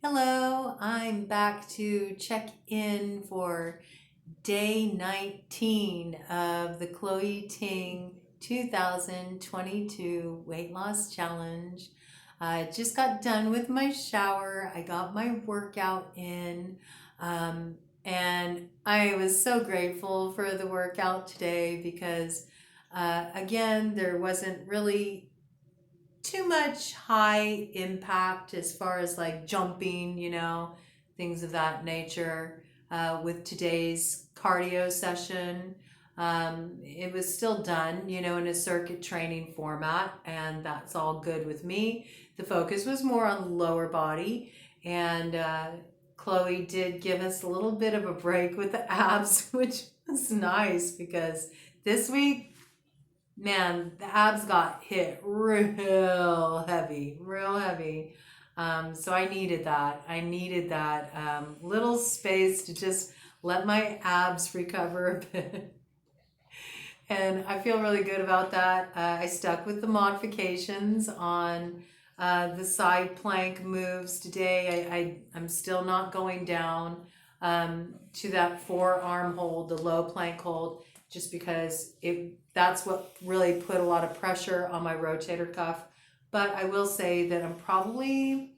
Hello, I'm back to check in for day 19 of the Ting 2022 weight loss challenge. I just got done with my shower. I got my workout in, and I was so grateful for the workout today because, again, there wasn't really too much high impact as far as like jumping, things of that nature. With today's cardio session, it was still done, in a circuit training format, and that's all good with me. The focus was more on the lower body, and Chloe did give us a little bit of a break with the abs, which was nice because this week, man, the abs got hit real heavy, real heavy. So I needed that. I needed that little space to just let my abs recover a bit. And I feel really good about that. I stuck with the modifications on the side plank moves today. I'm still not going down to that forearm hold, the low plank hold, just because that's what really put a lot of pressure on my rotator cuff. But I will say that I'm probably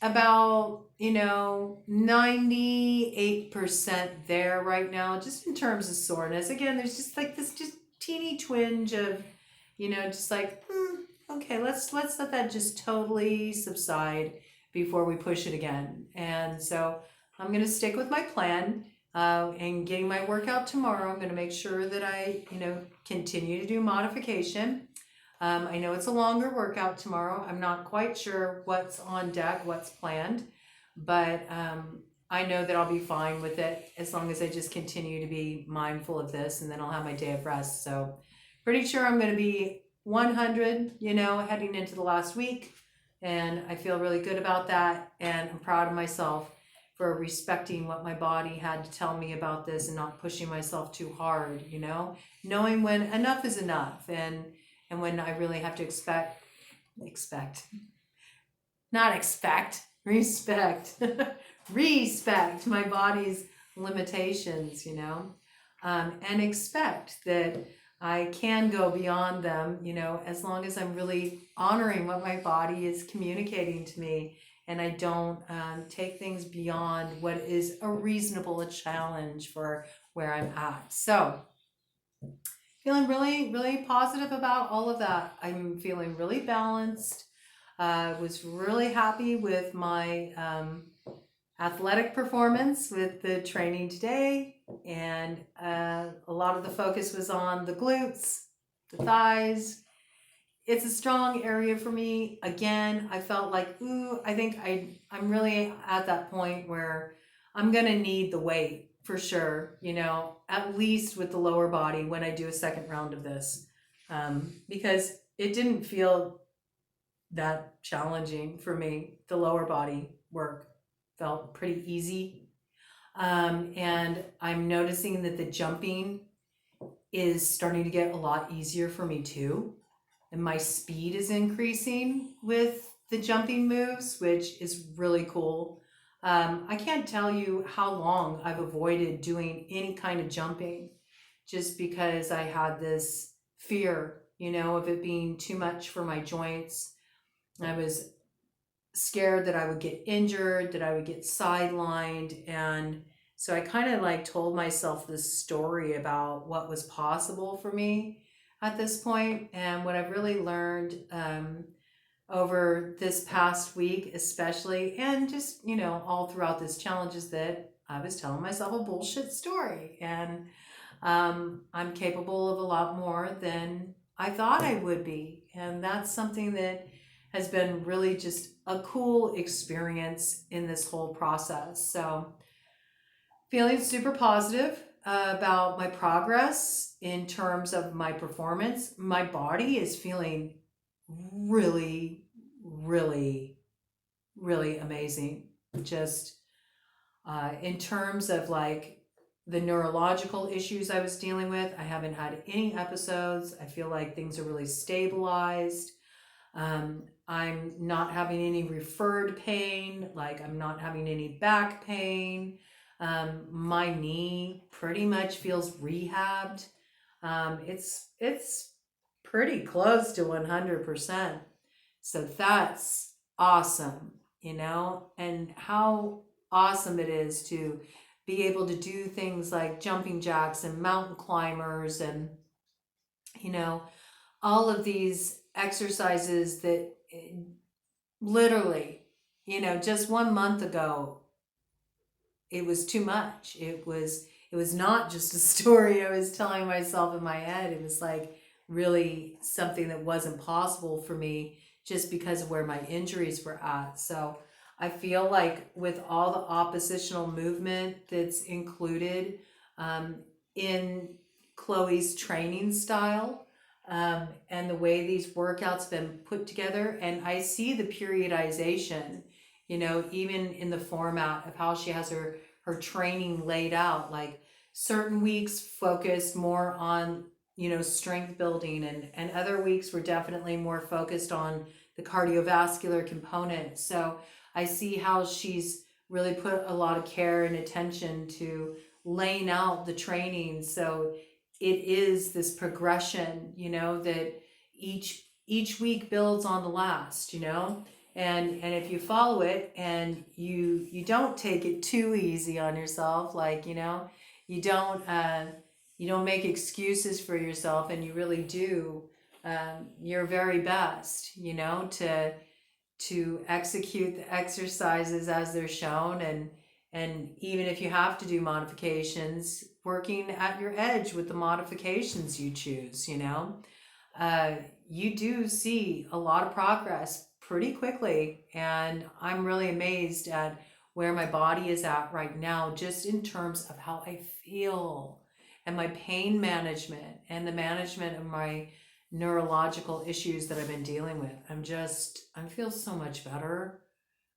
about 98% there right now, just in terms of soreness. Again, there's just like this just teeny twinge of just like okay, let's let that just totally subside before we push it again. And so I'm going to stick with my plan, and getting my workout tomorrow. I'm going to make sure that I continue to do modification. I know it's a longer workout tomorrow. I'm not quite sure what's on deck, what's planned, but I know that I'll be fine with it as long as I just continue to be mindful of this, and then I'll have my day of rest. So pretty sure I'm going to be 100, heading into the last week, and I feel really good about that, and I'm proud of myself for respecting what my body had to tell me about this and not pushing myself too hard, knowing when enough is enough, and when I really have to respect, respect my body's limitations, and expect that I can go beyond them, as long as I'm really honoring what my body is communicating to me, and I don't take things beyond what is a reasonable challenge for where I'm at. So feeling really, really positive about all of that. I'm feeling really balanced. Was really happy with my athletic performance with the training today, and a lot of the focus was on the glutes, the thighs. It's a strong area for me. Again, I felt like, I think I'm really at that point where I'm gonna need the weight for sure, at least with the lower body when I do a second round of this, because it didn't feel that challenging for me. The lower body work felt pretty easy. And I'm noticing that the jumping is starting to get a lot easier for me too. And my speed is increasing with the jumping moves, which is really cool. I can't tell you how long I've avoided doing any kind of jumping just because I had this fear, of it being too much for my joints. I was scared that I would get injured, that I would get sidelined. And so I kind of like told myself this story about what was possible for me at this point. And what I've really learned over this past week, especially, and just, all throughout this challenge, is that I was telling myself a bullshit story. And I'm capable of a lot more than I thought I would be. And that's something that has been really just a cool experience in this whole process. So feeling super positive about my progress in terms of my performance. My body is feeling really, really, really amazing. Just in terms of like the neurological issues I was dealing with, I haven't had any episodes. I feel like things are really stabilized. I'm not having any referred pain, like I'm not having any back pain. My knee pretty much feels rehabbed. It's pretty close to 100%. So that's awesome, and how awesome it is to be able to do things like jumping jacks and mountain climbers and, you know, all of these exercises that literally, just 1 month ago, it was too much. It was not just a story I was telling myself in my head. It was like really something that wasn't possible for me just because of where my injuries were at. So I feel like with all the oppositional movement that's included in Chloe's training style, and the way these workouts have been put together, and I see the periodization, even in the format of how she has her training laid out, like certain weeks focused more on, strength building, and other weeks were definitely more focused on the cardiovascular component. So I see how she's really put a lot of care and attention to laying out the training. So it is this progression, that each week builds on the last, and if you follow it and you don't take it too easy on yourself, like, you don't make excuses for yourself, and you really do your very best, to execute the exercises as they're shown, and even if you have to do modifications, working at your edge with the modifications you choose, you do see a lot of progress pretty quickly. And I'm really amazed at where my body is at right now, just in terms of how I feel and my pain management and the management of my neurological issues that I've been dealing with. I feel so much better.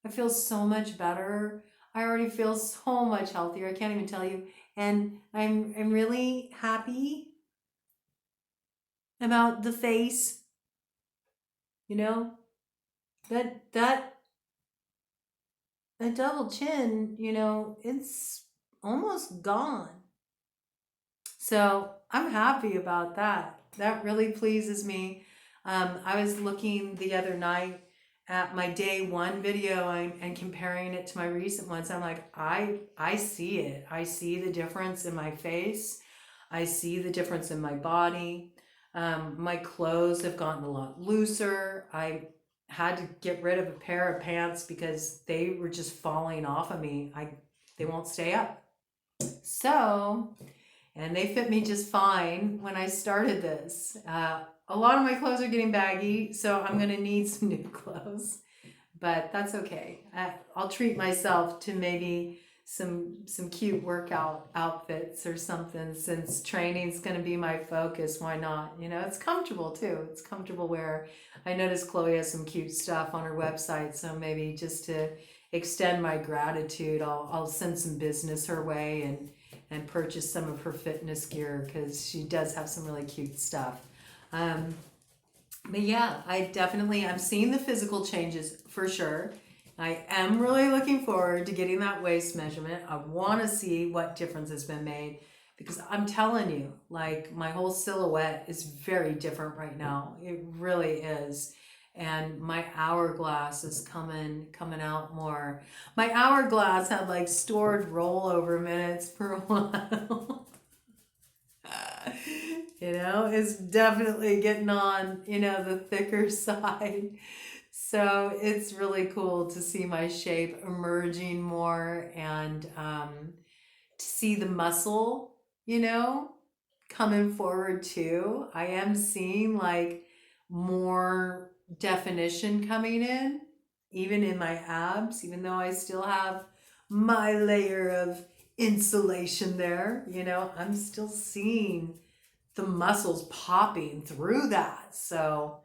I feel so much better. I already feel so much healthier. I can't even tell you. And I'm really happy about the face. That double chin, it's almost gone. So I'm happy about that. That really pleases me. I was looking the other night at my day one video and comparing it to my recent ones. I'm like, I see it. I see the difference in my face. I see the difference in my body. My clothes have gotten a lot looser. I had to get rid of a pair of pants because they were just falling off of me. They won't stay up. So, and they fit me just fine when I started this. A lot of my clothes are getting baggy, so I'm gonna need some new clothes, but that's okay. I'll treat myself to maybe some cute workout outfits or something, since training's gonna be my focus. Why not? It's comfortable too. It's comfortable wear. I noticed Chloe has some cute stuff on her website, so maybe just to extend my gratitude, I'll send some business her way and purchase some of her fitness gear, because she does have some really cute stuff. But yeah, I'm seeing the physical changes for sure. I am really looking forward to getting that waist measurement. I want to see what difference has been made, because I'm telling you, like, my whole silhouette is very different right now. It really is. And my hourglass is coming out more. My hourglass had like stored rollover minutes for a while. It's definitely getting on, the thicker side. So it's really cool to see my shape emerging more, and to see the muscle, coming forward too. I am seeing like more definition coming in, even in my abs, even though I still have my layer of insulation there. I'm still seeing the muscles popping through that. So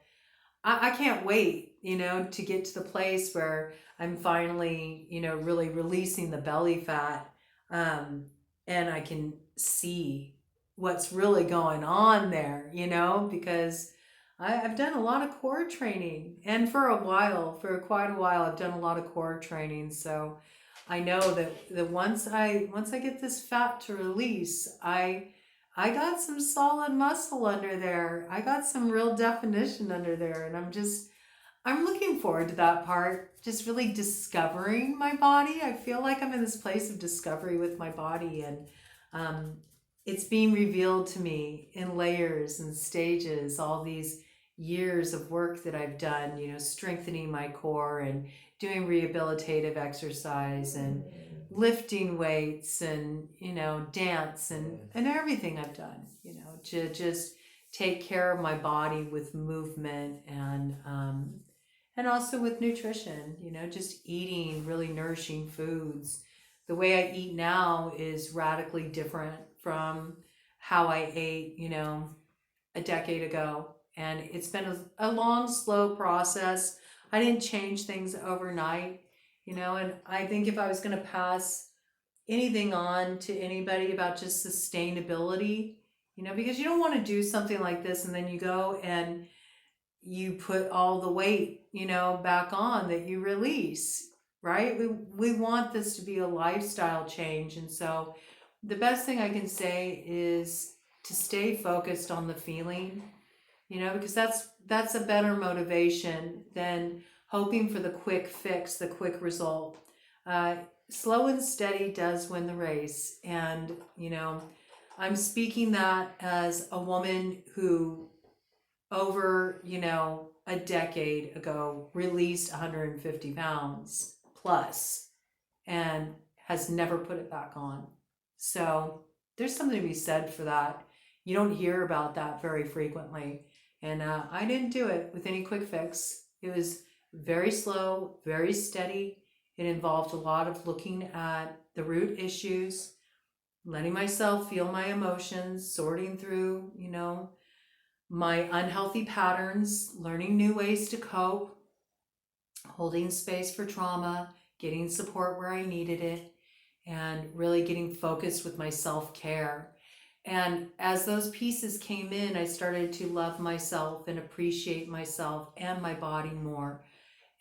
I can't wait, to get to the place where I'm finally, really releasing the belly fat, and I can see what's really going on there, because I've done a lot of core training, and for quite a while, I've done a lot of core training. So I know that once I get this fat to release, I got some solid muscle under there. I got some real definition under there, and I'm looking forward to that part. Just really discovering my body. I feel like I'm in this place of discovery with my body, and um, it's being revealed to me in layers and stages. All these years of work that I've done, strengthening my core and doing rehabilitative exercise and lifting weights and, dance and everything I've done, to just take care of my body with movement and also with nutrition, just eating really nourishing foods. The way I eat now is radically different from how I ate, a decade ago. And it's been a long, slow process. I didn't change things overnight, and I think if I was going to pass anything on to anybody about just sustainability, because you don't want to do something like this and then you go and you put all the weight, back on that you release, right? We want this to be a lifestyle change. And so the best thing I can say is to stay focused on the feeling, because that's a better motivation than hoping for the quick fix, the quick result. Slow and steady does win the race. And, I'm speaking that as a woman who over, a decade ago released 150 pounds plus and has never put it back on. So there's something to be said for that. You don't hear about that very frequently. And I didn't do it with any quick fix. It was very slow, very steady. It involved a lot of looking at the root issues, letting myself feel my emotions, sorting through, my unhealthy patterns, learning new ways to cope, holding space for trauma, getting support where I needed it, and really getting focused with my self-care. And as those pieces came in, I started to love myself and appreciate myself and my body more.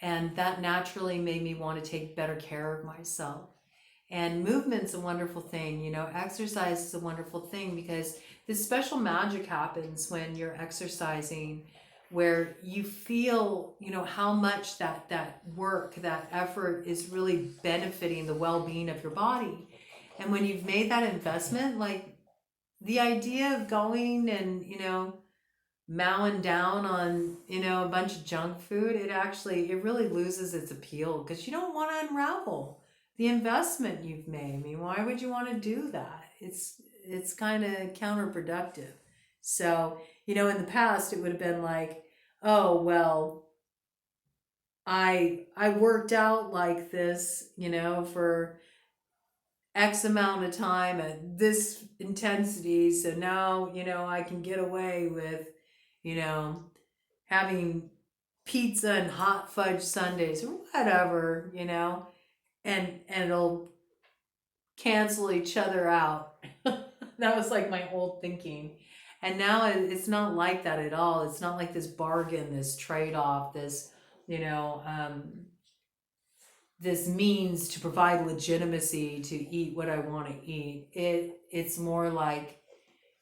And that naturally made me want to take better care of myself. And movement's a wonderful thing, exercise is a wonderful thing because this special magic happens when you're exercising where you feel, how much that work, that effort is really benefiting the well-being of your body. And when you've made that investment, like the idea of going and, mowing down on, a bunch of junk food, it really loses its appeal because you don't want to unravel the investment you've made. I mean, why would you want to do that? It's kind of counterproductive. So, in the past it would have been like, oh, well, I worked out like this, for X amount of time at this intensity. So now, I can get away with, having pizza and hot fudge sundaes or whatever, and it'll cancel each other out. That was like my old thinking. And now it's not like that at all. It's not like this bargain, this trade-off, this, this means to provide legitimacy to eat what I want to eat. It's more like,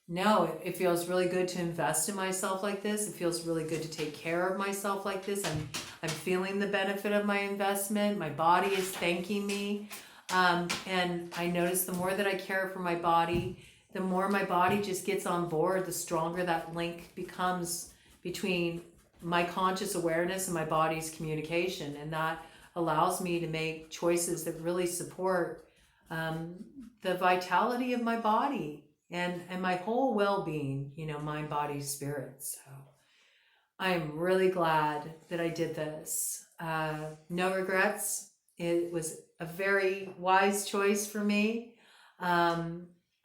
no, it feels really good to invest in myself like this. It feels really good to take care of myself like this. I'm feeling the benefit of my investment. My body is thanking me. And I notice the more that I care for my body, the more my body just gets on board, the stronger that link becomes between my conscious awareness and my body's communication. And that allows me to make choices that really support the vitality of my body and my whole well-being, mind, body, spirit. So I'm really glad that I did this. No regrets. It was a very wise choice for me.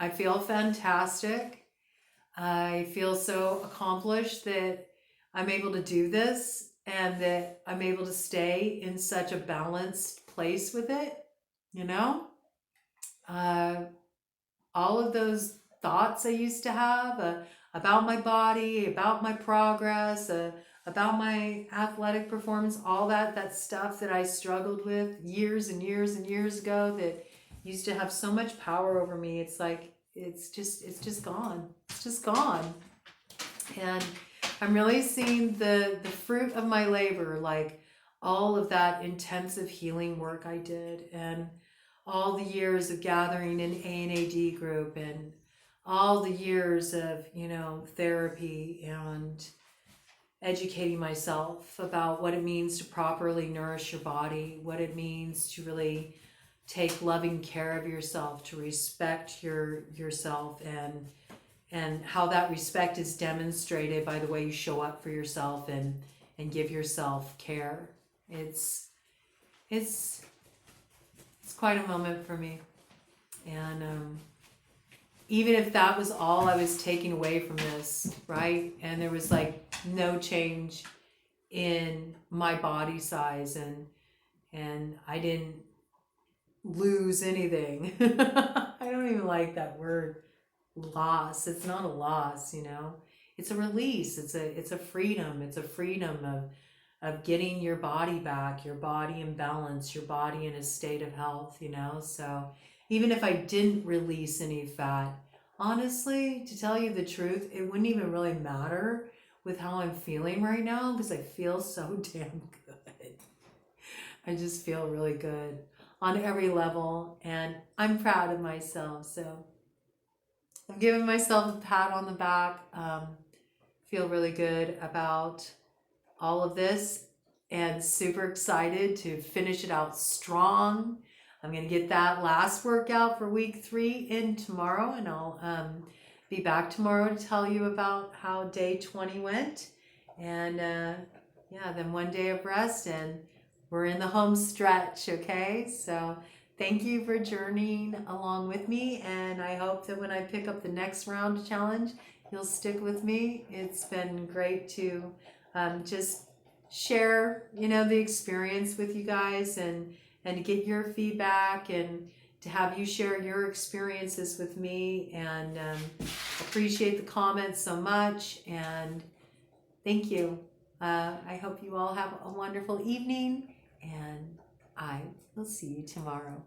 I feel fantastic. I feel so accomplished that I'm able to do this and that I'm able to stay in such a balanced place with it, all of those thoughts I used to have, about my body, about my progress, about my athletic performance, all that stuff that I struggled with years and years and years ago that used to have so much power over me. It's like, it's just gone. It's just gone. And I'm really seeing the fruit of my labor, like all of that intensive healing work I did, and all the years of gathering in A&AD group, and all the years of, therapy and educating myself about what it means to properly nourish your body, what it means to really take loving care of yourself, to respect yourself, and how that respect is demonstrated by the way you show up for yourself and give yourself care. It's quite a moment for me. And even if that was all I was taking away from this, right? And there was like no change in my body size, and I didn't lose anything. I don't even like that word, loss. It's not a loss, It's a release. It's a freedom. It's a freedom of getting your body back, your body in balance, your body in a state of health, So even if I didn't release any fat, honestly, to tell you the truth, it wouldn't even really matter with how I'm feeling right now, because I feel so damn good. I just feel really good on every level, and I'm proud of myself. So I'm giving myself a pat on the back. Feel really good about all of this, and super excited to finish it out strong. I'm going to get that last workout for week 3 in tomorrow, and I'll be back tomorrow to tell you about how day 20 went. And then one day of rest, and we're in the home stretch, okay? So thank you for journeying along with me, and I hope that when I pick up the next round challenge, you'll stick with me. It's been great to just share, the experience with you guys, and to get your feedback, and to have you share your experiences with me, and appreciate the comments so much, and thank you. I hope you all have a wonderful evening, and I will see you tomorrow.